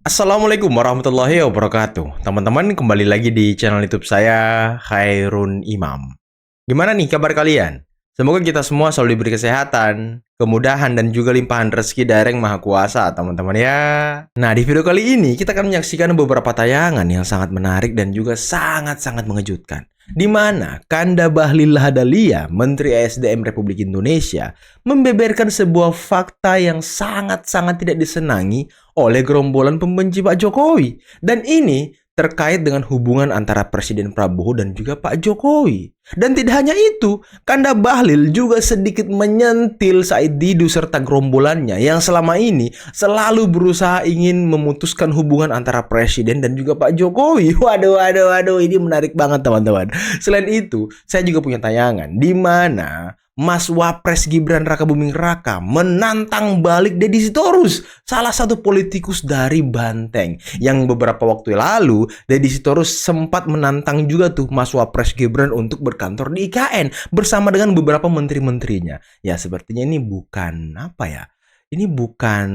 Assalamualaikum warahmatullahi wabarakatuh. Teman-teman, kembali lagi di channel YouTube saya, Khairun Imam. Gimana nih kabar kalian? Semoga kita semua selalu diberi kesehatan, kemudahan, dan juga limpahan rezeki dari Yang Maha Kuasa, teman-teman ya. Nah, di video kali ini kita akan menyaksikan beberapa tayangan yang sangat menarik dan juga sangat-sangat mengejutkan. Di mana Kanda Bahlil Lahadalia, Menteri ESDM Republik Indonesia, membeberkan sebuah fakta yang sangat-sangat tidak disenangi oleh gerombolan pembenci Pak Jokowi. Dan ini terkait dengan hubungan antara Presiden Prabowo dan juga Pak Jokowi. Dan tidak hanya itu, Kanda Bahlil juga sedikit menyentil Said Didu serta gerombolannya yang selama ini selalu berusaha ingin memutuskan hubungan antara Presiden dan juga Pak Jokowi. Waduh, ini menarik banget teman-teman. Selain itu, saya juga punya tayangan di mana Mas Wapres Gibran Rakabuming Raka menantang balik Deddy Sitorus, salah satu politikus dari Banteng. Yang beberapa waktu lalu, Deddy Sitorus sempat menantang juga tuh Mas Wapres Gibran untuk berkantor di IKN bersama dengan beberapa menteri-menterinya. Ya, sepertinya ini bukan ini bukan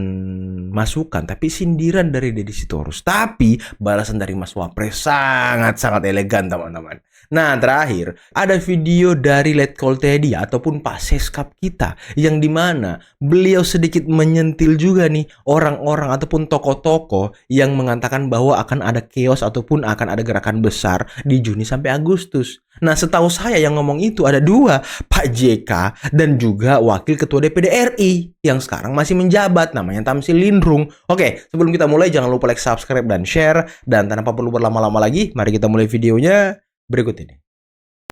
masukan, tapi sindiran dari Deddy Sitorus. Tapi balasan dari Mas Wapres sangat-sangat elegan, teman-teman. Nah, terakhir, ada video dari Letkol Teddy ataupun Pak Seskap kita, yang dimana beliau sedikit menyentil juga nih orang-orang ataupun tokoh-tokoh yang mengatakan bahwa akan ada chaos ataupun akan ada gerakan besar di Juni sampai Agustus. Nah, setahu saya yang ngomong itu ada dua, Pak JK dan juga Wakil Ketua DPD RI yang sekarang masih menjabat, namanya Tamsil Lindrung. Oke, sebelum kita mulai jangan lupa like, subscribe, dan share. Dan tanpa perlu berlama-lama lagi, mari kita mulai videonya berikut ini.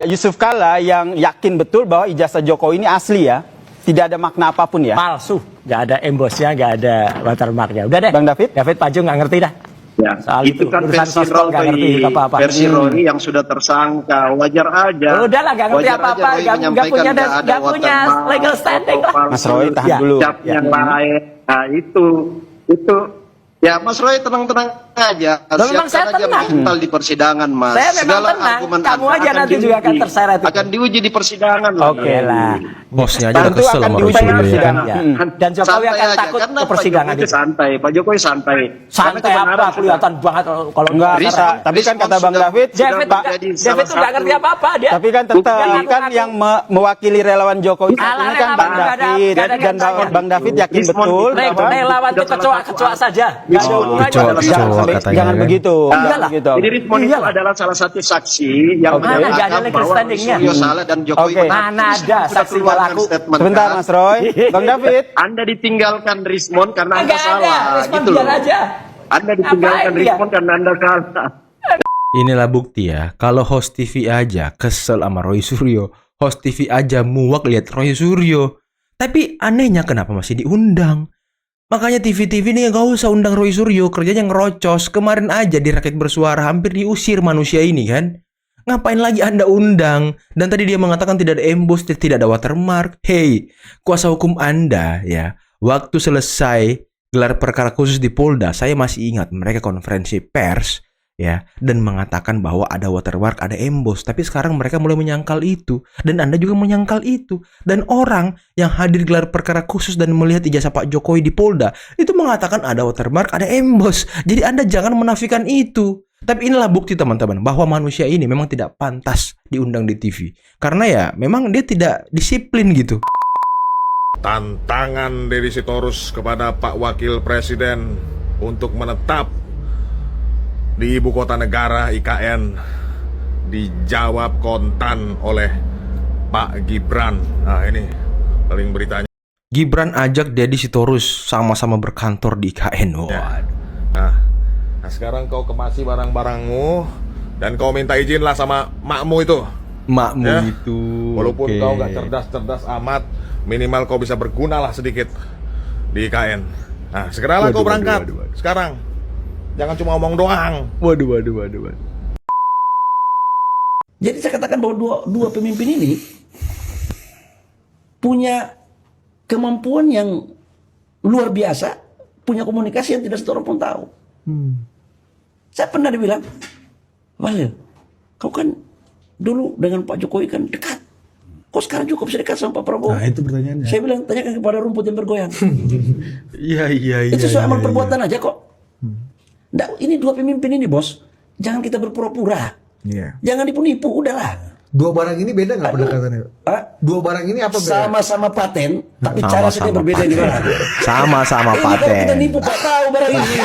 Yusuf Kalla yang yakin betul bahwa ijazah Jokowi ini asli ya, tidak ada makna apapun ya. Palsu, nggak ada embosnya, nggak ada watermarknya. Udah deh, Bang David Paju nggak ngerti dah. Ya, Soal itu kan urusan versi sosmed nggak ngerti apa-apa. versi Rory yang sudah tersangka, wajar aja. Udah lah, nggak ngerti Wajar apa-apa, aja Roy nggak menyampaikan punya nggak ada punya watermark, legal standing lah. palsu, Mas Roy tahan Ya. dulu. cap yang lain. Nah, itu ya Mas Roy tenang-tenang aja. Memang saya Siapkan aja tenang. mental di persidangan, Mas. Saya memang Segala tenang. argumen Kamu Anda aja akan nanti juga akan terseret itu. akan diuji di persidangan. Oke lah. Bosnya aja udah Tentu kesel akan sama diuji Roy di Suryo ya. persidangan. Ya. Hmm. Dan Jokowi Santai akan aja, takut karena ke persidangan Pak Jokowi itu. santai. Pak Jokowi santai. Santai Karena apa? kebenaran Kelihatan banget kalau Enggak, Respon- kata, tapi kan kata Bang sudah- David, sudah David Pak, menjadi David salah tuh nggak ngerti satu- apa-apa dia. tapi kan tetap Jangan kan ngaku-ngaku. yang mewakili relawan Jokowi saat Alah, ini kan relawan Bang nggak ada- David nggak ada dan kaitannya. Bang David yakin Respon betul itu bahwa Relawan itu kecoa saja. Nggak ada hubungannya. kecoa katanya, jangan ya. begitu. Iyalah. Begitu. Jadi Ridwan itu Iyalah. adalah salah satu saksi yang Oke. Mana nggak ada menyatakan legal bahwa standing-nya? Suryo salah dan Jokowi Oke. benar. Mana Terus ada sudah saksi keluarkan laku? statement, Sebentar kan? Mas Roy, Bang David. Anda ditinggalkan Rismon karena Anda Nggak ada. salah, Respon gitu loh. biar aja. Anda ditinggalkan Ngapain dia? Rismon karena Anda salah. Inilah bukti ya, kalau host TV aja kesel sama Roy Suryo, host TV aja muak lihat Roy Suryo. Tapi anehnya kenapa masih diundang? Makanya TV-TV ini gak usah undang Roy Suryo, kerjanya ngerocos. Kemarin aja di Rakyat Bersuara hampir diusir manusia ini kan. Ngapain lagi Anda undang? Dan tadi dia mengatakan tidak ada embos, tidak ada watermark. Hey, kuasa hukum Anda ya, waktu selesai gelar perkara khusus di Polda, saya masih ingat mereka konferensi pers ya, dan mengatakan bahwa ada watermark, ada embos. Tapi sekarang mereka mulai menyangkal itu, dan Anda juga menyangkal itu. Dan orang yang hadir gelar perkara khusus dan melihat ijazah Pak Jokowi di Polda itu mengatakan ada watermark, ada embos. Jadi Anda jangan menafikan itu. Tapi inilah bukti teman-teman bahwa manusia ini memang tidak pantas diundang di TV, karena ya memang dia tidak disiplin gitu. Tantangan Deddy Sitorus kepada Pak Wakil Presiden untuk menetap di ibu kota negara IKN dijawab kontan oleh Pak Gibran. Nah ini paling beritanya. Gibran ajak Deddy Sitorus sama-sama berkantor di IKN. Ya. Nah sekarang kau kemasi barang-barangmu dan kau minta izin lah sama makmu itu. Makmu Ya. itu. Walaupun oke. kau gak cerdas-cerdas amat, minimal kau bisa berguna lah sedikit di IKN. Nah segeralah kau berangkat sekarang. Jangan cuma omong doang. Waduh. Jadi saya katakan bahwa dua pemimpin ini punya kemampuan yang luar biasa, punya komunikasi yang tidak satu orang pun tahu. Saya pernah dibilang, Bahlil, kau kan dulu dengan Pak Jokowi kan dekat. Kok sekarang juga bisa dekat sama Pak Prabowo? Nah, itu pertanyaannya. Saya bilang, tanyakan kepada rumput yang bergoyang. Iya. Itu soal amal perbuatan aja kok. Nggak, ini dua pemimpin ini, Bos. Jangan kita berpura-pura. Iya. Jangan nipu-nipu, udahlah. Dua barang ini beda nggak pendekatannya? Dua barang ini apa beda? Sama-sama paten, tapi cara saja berbeda di mana. Sama-sama Ini kalau kita paten. nipu, Pak tahu barang ini.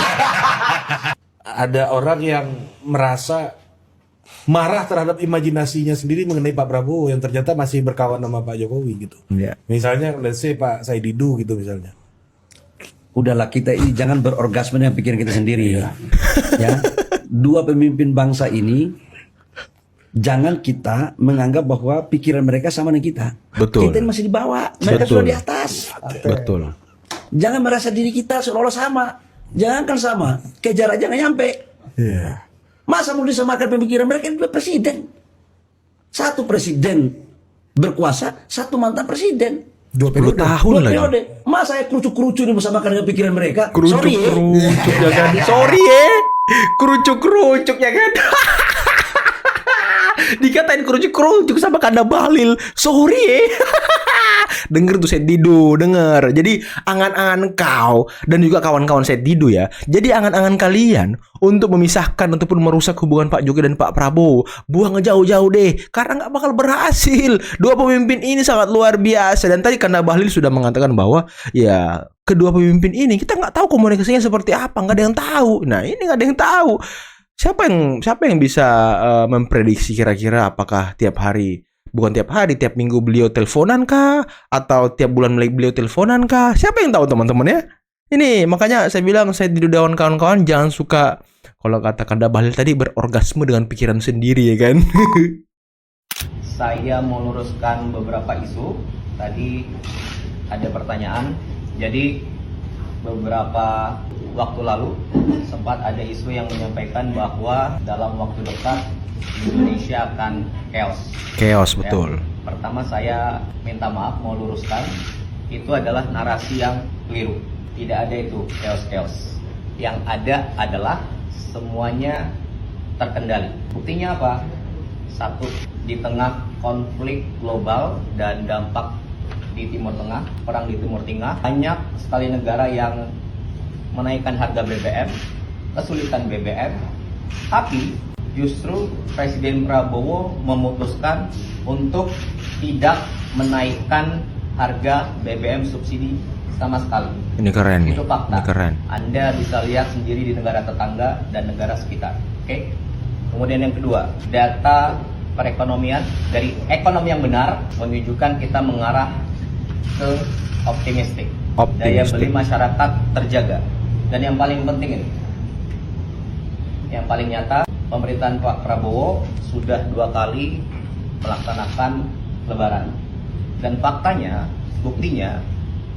Ada orang yang merasa marah terhadap imajinasinya sendiri mengenai Pak Prabowo yang ternyata masih berkawan sama Pak Jokowi gitu. Iya. Misalnya let's say Pak Saididu gitu misalnya. Udahlah, kita ini jangan berorgasme dengan pikiran kita sendiri ya. Ya. Dua pemimpin bangsa ini jangan kita menganggap bahwa pikiran mereka sama dengan kita. Betul. Kita ini masih di bawah, mereka Betul. sudah di atas. Betul. Jangan merasa diri kita seolah-olah sama. Jangan kan sama, kejar aja nggak nyampe. Iya. Masa mau disamakan pemikiran mereka? Dua presiden. Satu presiden berkuasa, satu mantan presiden. 10 tahun Dua lagi. periode. Masa saya kerucuk-kerucuk ini bersamakan dengan pikiran mereka? Sorry ya. Kerucuk ya kan. Sorry ya. Kerucuk-kerucuk ya kan. Dikatain kerucuk-kerucuk sama Kanda Bahlil. Sorry ya. Denger tuh Saididu, denger. Jadi angan-angan kau dan juga kawan-kawan Saididu ya. Jadi angan-angan kalian untuk memisahkan ataupun merusak hubungan Pak Jokowi dan Pak Prabowo, buang jauh-jauh deh, karena nggak bakal berhasil. Dua pemimpin ini sangat luar biasa. Dan tadi Kanda Bahlil sudah mengatakan bahwa ya kedua pemimpin ini kita nggak tahu komunikasinya seperti apa, nggak ada yang tahu. Nah ini nggak ada yang tahu. Siapa yang bisa memprediksi kira-kira apakah tiap hari, bukan tiap hari, tiap minggu beliau teleponan kah? Atau tiap bulan beliau teleponan kah? Siapa yang tahu teman-teman ya? Ini makanya saya bilang, saya di dawan kawan-kawan jangan suka, kalau kata Kanda Bahlil tadi, berorgasme dengan pikiran sendiri ya kan? Saya mau luruskan beberapa isu. Tadi ada pertanyaan. Jadi beberapa waktu lalu sempat ada isu yang menyampaikan bahwa dalam waktu dekat Indonesia akan chaos. Chaos, betul. Ya. Pertama saya minta maaf, mau luruskan, itu adalah narasi yang keliru. Tidak ada itu chaos-chaos. Yang ada adalah semuanya terkendali. Buktinya apa? Satu, di tengah konflik global dan dampak di Timur Tengah, perang di Timur Tengah, banyak sekali negara yang menaikkan harga BBM, kesulitan BBM, tapi justru Presiden Prabowo memutuskan untuk tidak menaikkan harga BBM subsidi sama sekali. Ini keren nih. Itu fakta. Ini keren. Anda bisa lihat sendiri di negara tetangga dan negara sekitar. Oke. Kemudian yang kedua, data perekonomian dari ekonomi yang benar menunjukkan kita mengarah ke optimistik. Daya beli masyarakat terjaga. Dan yang paling penting ini, yang paling nyata, pemerintahan Pak Prabowo sudah 2 kali melaksanakan Lebaran. Dan faktanya, buktinya,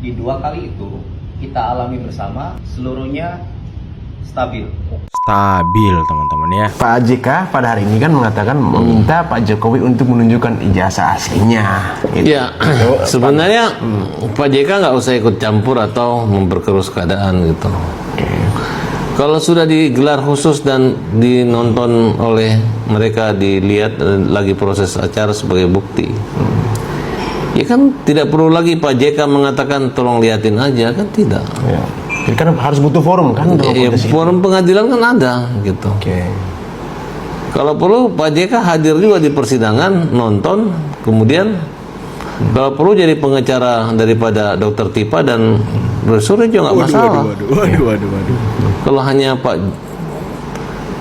di 2 kali itu kita alami bersama, seluruhnya stabil. Stabil teman-teman ya. Pak JK pada hari ini kan mengatakan meminta Pak Jokowi untuk menunjukkan ijazah aslinya. Gitu. Ya, sebenarnya Pak JK nggak usah ikut campur atau memperkeruh keadaan gitu. Kalau sudah digelar khusus dan dinonton oleh mereka, dilihat lagi proses acara sebagai bukti, ya kan tidak perlu lagi Pak JK mengatakan tolong liatin aja, kan tidak. Ya. Jadi kan harus butuh forum kan? Ya, forum pengadilan kan ada gitu. Oke. Kalau perlu Pak JK hadir juga di persidangan, nonton, kemudian kalau perlu jadi pengacara daripada Dokter Tipa dan Profesor juga nggak masalah. Waduh. Kalau hanya Pak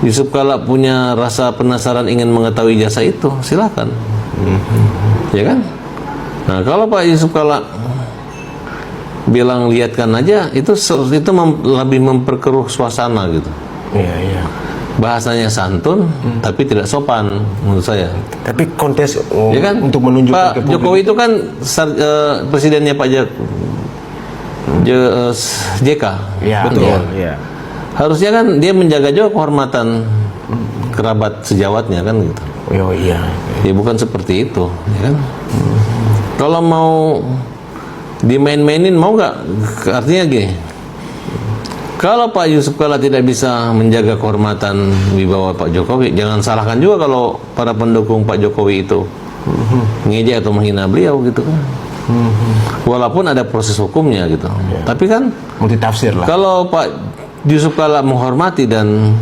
Yusuf Kalla punya rasa penasaran ingin mengetahui jasa itu, silakan. Ya kan? Nah, kalau Pak Yusuf Kalla bilang lihatkan aja, itu lebih memperkeruh suasana gitu. Iya. Bahasanya santun, tapi tidak sopan menurut saya. Tapi kontes Ya kan? untuk menunjukkan Pak Jokowi itu kan presidennya Pak JK. Ya, Betul, ya. Harusnya kan dia menjaga juga kehormatan kerabat sejawatnya kan gitu. Oh iya. Ya bukan seperti itu, ya kan? Kalau mau dimain-mainin mau nggak? Artinya gini. Kalau Pak Yusuf Kalla tidak bisa menjaga kehormatan wibawa Pak Jokowi, jangan salahkan juga kalau para pendukung Pak Jokowi itu ngejek atau menghina beliau gitu kan. Walaupun ada proses hukumnya gitu. Tapi kan multitafsir lah. kalau Pak Yusuf Kala menghormati dan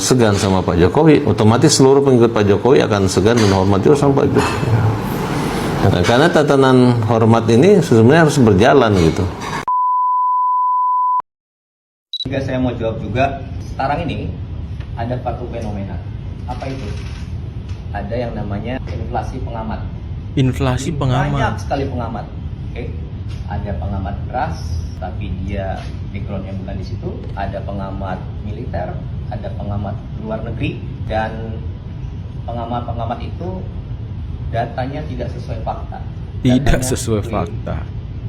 segan sama Pak Jokowi, otomatis seluruh pengikut Pak Jokowi akan segan dan hormati sama Pak Jokowi. Nah, karena tatanan hormat ini sebenarnya harus berjalan gitu. Jika saya mau jawab juga, sekarang ini ada satu fenomena. Apa itu? Ada yang namanya inflasi pengamat. Inflasi Banyak pengamat. sekali pengamat. Oke. Ada pengamat beras, tapi dia backgroundnya bukan di situ. Ada pengamat militer, ada pengamat luar negeri, dan pengamat-pengamat itu datanya tidak sesuai fakta. Tidak Datanya sesuai keliru. fakta.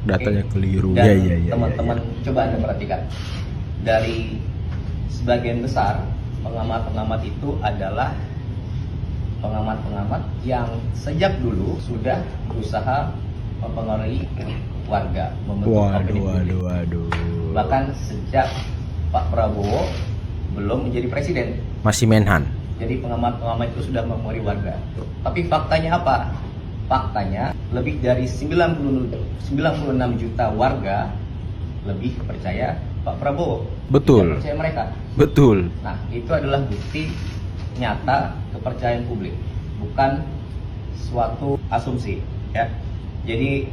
Datanya Oke. keliru. Dan Ya. teman-teman coba Anda perhatikan. Dari sebagian besar pengamat-pengamat itu adalah pengamat-pengamat yang sejak dulu sudah berusaha mempengaruhi warga, membentuk opini publik. Waduh. Bahkan sejak Pak Prabowo belum menjadi presiden. Masih Menhan. Jadi pengamat-pengamat itu sudah mempengaruhi warga. Tapi faktanya apa? Faktanya lebih dari 96 juta warga lebih percaya Pak Prabowo. Betul. Tidak percaya mereka. Betul. Nah, itu adalah bukti nyata kepercayaan publik, bukan suatu asumsi, ya. Jadi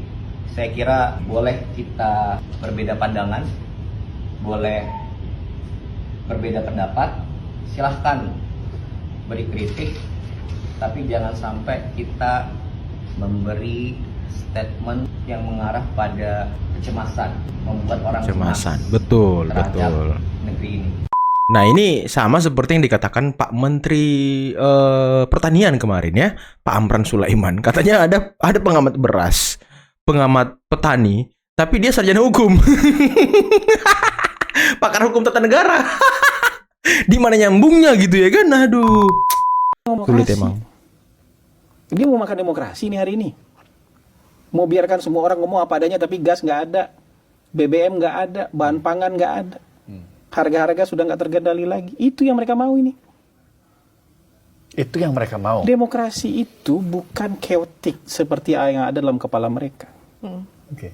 saya kira boleh kita berbeda pandangan, boleh berbeda pendapat, silahkan beri kritik, tapi jangan sampai kita memberi statement yang mengarah pada kecemasan, membuat orang Kecemasan. cemas Betul, terhadap betul. negeri ini. Nah, ini sama seperti yang dikatakan Pak Menteri Pertanian kemarin ya, Pak Amran Sulaiman. Katanya ada pengamat beras, pengamat petani, tapi dia sarjana hukum. Pakar hukum tata negara. Di mana nyambungnya gitu ya kan? Aduh. Sulit emang. Dia mau makan demokrasi nih hari ini. Mau biarkan semua orang ngomong apa adanya, tapi gas nggak ada, BBM nggak ada, bahan pangan nggak ada, harga-harga sudah nggak terkendali lagi. Itu yang mereka mau ini. Itu yang mereka mau. Demokrasi itu bukan chaotic seperti yang ada dalam kepala mereka. Oke.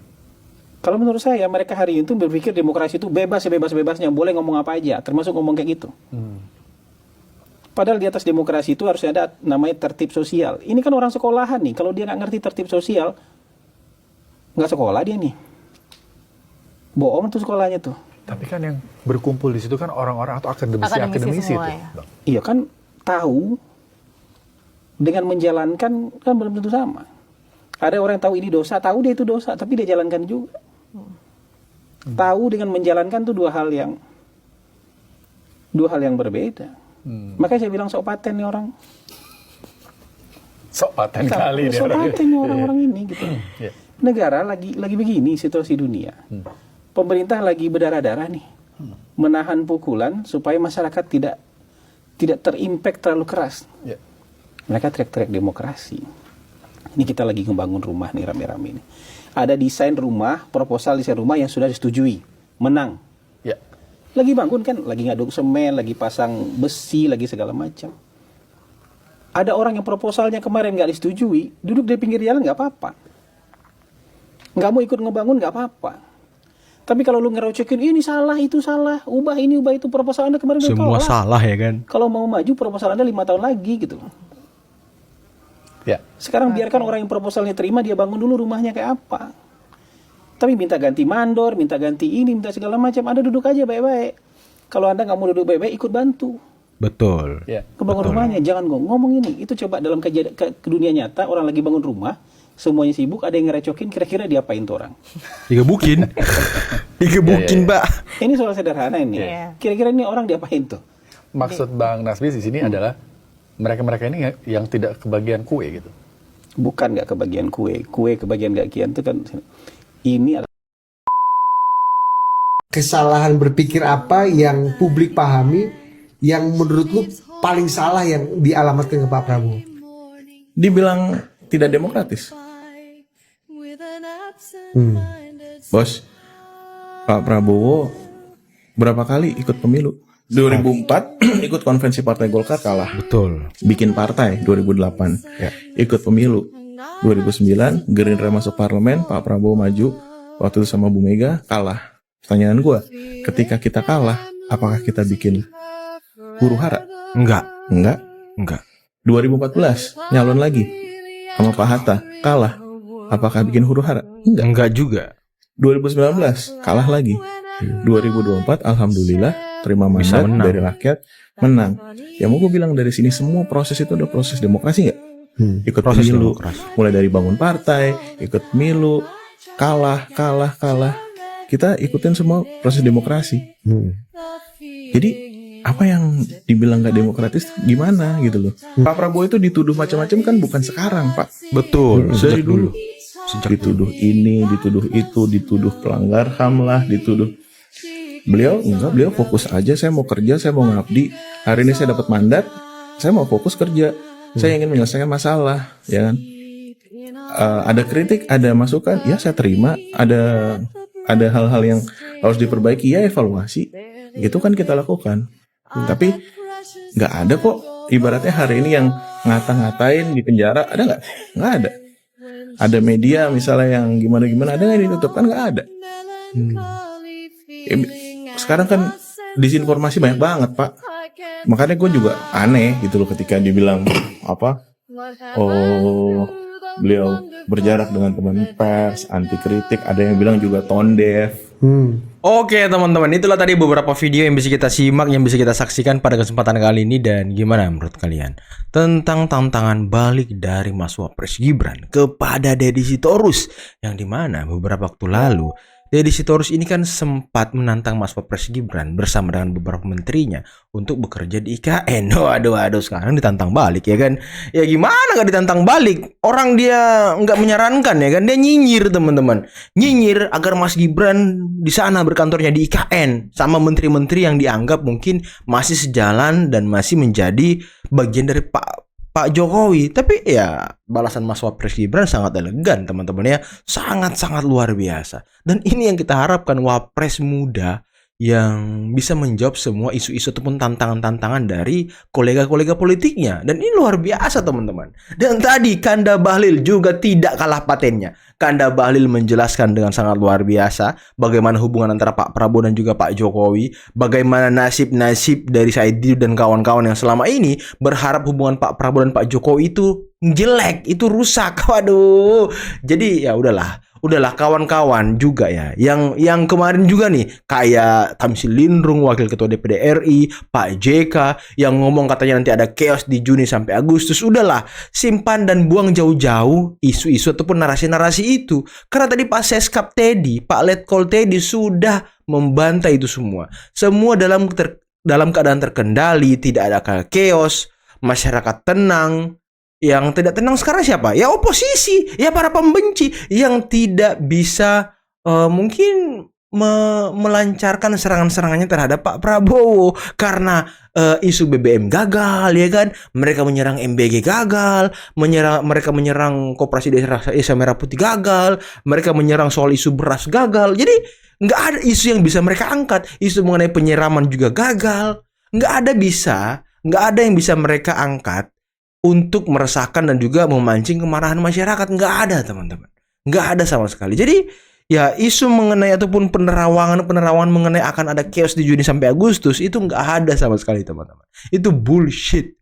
Kalau menurut saya, mereka hari itu berpikir demokrasi itu bebas sebebas-bebasnya, boleh ngomong apa aja, termasuk ngomong kayak gitu. Padahal di atas demokrasi itu harusnya ada namanya tertib sosial. Ini kan orang sekolahan nih, kalau dia nggak ngerti tertib sosial, nggak sekolah dia nih. Bohong tuh sekolahnya tuh. Tapi kan yang berkumpul di situ kan orang-orang atau akademisi semua, itu. ya. Iya kan tahu, dengan menjalankan kan belum tentu sama. Ada orang yang tahu ini dosa, tahu dia itu dosa, tapi dia jalankan juga. Tahu dengan menjalankan itu dua hal yang berbeda. Makanya saya bilang sok paten nih orang. Sok paten kali Sok paten nih orang-orang ini gitu. Iya. Negara lagi begini situasi dunia. Pemerintah lagi berdarah-darah nih. Menahan pukulan supaya masyarakat tidak terimpact terlalu keras. Iya. Mereka teriak-teriak demokrasi. Ini kita lagi ngebangun rumah nih rame-rame ini. Ada desain rumah, proposal desain rumah yang sudah disetujui, menang. Ya. Lagi bangun kan, lagi ngaduk semen, lagi pasang besi, lagi segala macam. Ada orang yang proposalnya kemarin nggak disetujui, duduk di pinggir jalan nggak apa-apa. Nggak mau ikut ngebangun nggak apa-apa. Tapi kalau lu ngerocokin ini salah, itu salah, ubah ini, ubah itu, proposal Anda kemarin udah Semua tolak. salah ya kan? Kalau mau maju proposal Anda 5 tahun lagi gitu. Ya. Sekarang biarkan orang yang proposalnya terima, dia bangun dulu rumahnya kayak apa. Tapi minta ganti mandor, minta ganti ini, minta segala macam. Anda duduk aja baik-baik. Kalau Anda nggak mau duduk baik-baik, ikut bantu. Betul. Ya. Kebangun rumahnya, jangan ngomong ini. Itu coba dalam ke dunia nyata, orang lagi bangun rumah, semuanya sibuk, ada yang ngerecokin, kira-kira diapain tuh orang? Digebukin. Digebukin, Mbak. Ini soal sederhana ini. Iya. Kira-kira ini orang diapain tuh? Maksud Bang Nasbi di sini adalah mereka-mereka ini yang tidak kebagian kue gitu. Bukan nggak kebagian kue kebagian nggak kian itu kan. Ini adalah Kesalahan berpikir apa yang publik pahami yang menurut lu paling salah yang dialamatkan ke Pak Prabowo? Dibilang tidak demokratis. Bos, Pak Prabowo berapa kali ikut pemilu? 2004 ikut konvensi Partai Golkar kalah. Betul. Bikin partai 2008. Ya. Ikut pemilu. 2009 Gerindra masuk parlemen, Pak Prabowo maju. Waktu itu sama Bu Mega kalah. Pertanyaan gue, ketika kita kalah, apakah kita bikin huru hara? Enggak. 2014 nyalon lagi sama Pak Hatta, kalah. Apakah bikin huru hara? Enggak juga. 2019 kalah lagi. 2024 alhamdulillah terima Bisa mandat menang. dari rakyat, menang. Ya mau gue bilang dari sini semua proses itu ada proses demokrasi nggak? Ikut Proses pemilu, demokrasi. mulai dari bangun partai, ikut pemilu, kalah. Kita ikutin semua proses demokrasi. Jadi apa yang dibilang nggak demokratis gimana gitu loh? Pak Prabowo itu dituduh macam-macam kan bukan sekarang, Pak. Betul. Dari Sejak dulu. dulu. Sejak Dituduh ini, dituduh itu, dituduh pelanggar HAM lah, dituduh. Beliau fokus aja, saya mau kerja, saya mau ngabdi. Hari ini saya dapat mandat, saya mau fokus kerja. Saya ingin menyelesaikan masalah, ya kan? Ada kritik, ada masukan, ya saya terima. Ada hal-hal yang harus diperbaiki, ya evaluasi. Itu kan kita lakukan. Tapi nggak ada kok. Ibaratnya hari ini yang ngata-ngatain di penjara, ada nggak? Nggak ada. Ada media misalnya yang gimana-gimana, ada nggak ditutup? Kan nggak ada. Sekarang kan disinformasi banyak banget, Pak. Makanya gue juga aneh gitu loh ketika dibilang apa? Oh, beliau berjarak dengan teman pers, anti kritik. Ada yang bilang juga tone deaf. Oke teman-teman, itulah tadi beberapa video yang bisa kita simak, yang bisa kita saksikan pada kesempatan kali ini. Dan gimana menurut kalian tentang tantangan balik dari Mas Wapres Gibran kepada Deddy Sitorus, yang dimana beberapa waktu lalu Deddy Sitorus ini kan sempat menantang Mas Wapres Gibran bersama dengan beberapa menterinya untuk bekerja di IKN. Waduh, sekarang ditantang balik ya kan? Ya gimana gak ditantang balik? Orang dia nggak menyarankan ya kan? Dia nyinyir teman-teman, nyinyir agar Mas Gibran di sana berkantornya di IKN sama menteri-menteri yang dianggap mungkin masih sejalan dan masih menjadi bagian dari Pak Jokowi. Tapi ya balasan Mas Wapres Gibran sangat elegan teman-teman ya, sangat-sangat luar biasa. Dan ini yang kita harapkan, Wapres muda yang bisa menjawab semua isu-isu ataupun tantangan-tantangan dari kolega-kolega politiknya. Dan ini luar biasa teman-teman. Dan tadi Kanda Bahlil juga tidak kalah patennya. Kanda Bahlil menjelaskan dengan sangat luar biasa bagaimana hubungan antara Pak Prabowo dan juga Pak Jokowi, bagaimana nasib-nasib dari Said Didu dan kawan-kawan yang selama ini berharap hubungan Pak Prabowo dan Pak Jokowi itu jelek, itu rusak. Waduh. Jadi ya udahlah kawan-kawan juga ya, yang kemarin juga nih kayak Tamsil Lindrung, Wakil Ketua DPD RI, Pak JK yang ngomong katanya nanti ada chaos di Juni sampai Agustus. Udahlah, simpan dan buang jauh-jauh isu-isu ataupun narasi-narasi itu, karena tadi Pak Seskap Teddy, Pak Letkol Teddy sudah membantai itu semua dalam keadaan terkendali, tidak ada chaos, masyarakat tenang. Yang tidak tenang sekarang siapa? Ya oposisi, ya para pembenci yang tidak bisa mungkin melancarkan serangan-serangannya terhadap Pak Prabowo karena isu BBM gagal ya kan, mereka menyerang MBG gagal, mereka menyerang Koperasi Desa Merah Putih gagal, mereka menyerang soal isu beras gagal. Jadi nggak ada isu yang bisa mereka angkat, isu mengenai penyiraman juga gagal, nggak ada yang bisa mereka angkat untuk meresahkan dan juga memancing kemarahan masyarakat. Nggak ada teman-teman, nggak ada sama sekali. Jadi ya isu mengenai ataupun penerawangan mengenai akan ada chaos di Juni sampai Agustus itu nggak ada sama sekali teman-teman. Itu bullshit.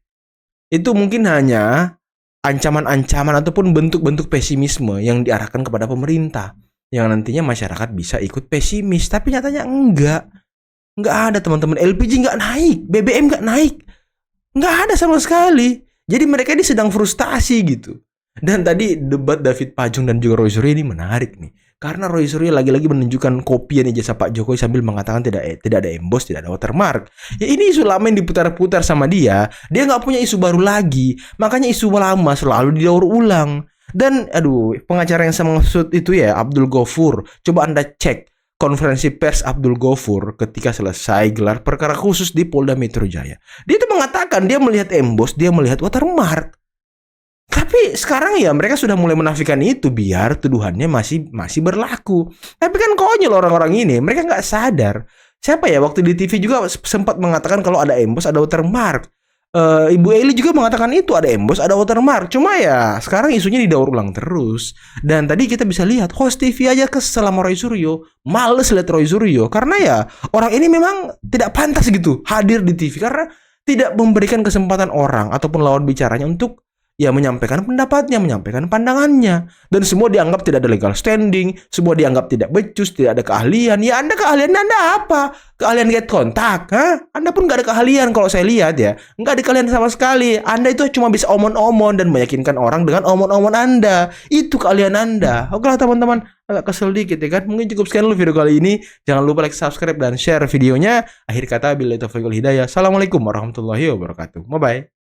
Itu mungkin hanya ancaman-ancaman ataupun bentuk-bentuk pesimisme yang diarahkan kepada pemerintah, yang nantinya masyarakat bisa ikut pesimis. Tapi nyatanya nggak ada teman-teman. LPG nggak naik, BBM nggak naik, nggak ada sama sekali. Jadi mereka ini sedang frustasi gitu. Dan tadi debat David Pajung dan juga Roy Suryo ini menarik nih. Karena Roy Suryo lagi-lagi menunjukkan kopian ijazah Pak Jokowi sambil mengatakan tidak ada emboss, tidak ada watermark. Ya ini isu lama yang diputar-putar sama dia. Dia nggak punya isu baru lagi. Makanya isu lama selalu didaur ulang. Dan pengacara yang saya maksud itu ya Abdul Ghafur. Coba Anda cek konferensi pers Abdul Ghafur ketika selesai gelar perkara khusus di Polda Metro Jaya. Dia itu mengatakan dia melihat emboss, dia melihat watermark. Tapi sekarang ya mereka sudah mulai menafikan itu biar tuduhannya masih berlaku. Tapi kan konyol orang-orang ini, mereka nggak sadar. Siapa ya waktu di TV juga sempat mengatakan kalau ada emboss, ada watermark. Ibu Eli juga mengatakan itu ada embos, ada watermark. Cuma ya sekarang isunya didaur ulang terus. Dan tadi kita bisa lihat host TV aja kesel sama Roy Suryo, males lihat Roy Suryo karena ya orang ini memang tidak pantas gitu hadir di TV karena tidak memberikan kesempatan orang ataupun lawan bicaranya untuk ya menyampaikan pendapatnya, menyampaikan pandangannya. Dan semua dianggap tidak ada legal standing, semua dianggap tidak becus, tidak ada keahlian. Ya Anda keahlian Anda apa? Keahlian get kontak? Anda pun nggak ada keahlian kalau saya lihat ya. Nggak ada keahlian sama sekali. Anda itu cuma bisa omon-omon dan meyakinkan orang dengan omon-omon Anda. Itu keahlian Anda. Oke lah teman-teman, agak kesel dikit ya kan. Mungkin cukup sekian dulu video kali ini. Jangan lupa like, subscribe, dan share videonya. Akhir kata, billahi taufiq wal hidayah. Assalamualaikum warahmatullahi wabarakatuh. Bye-bye.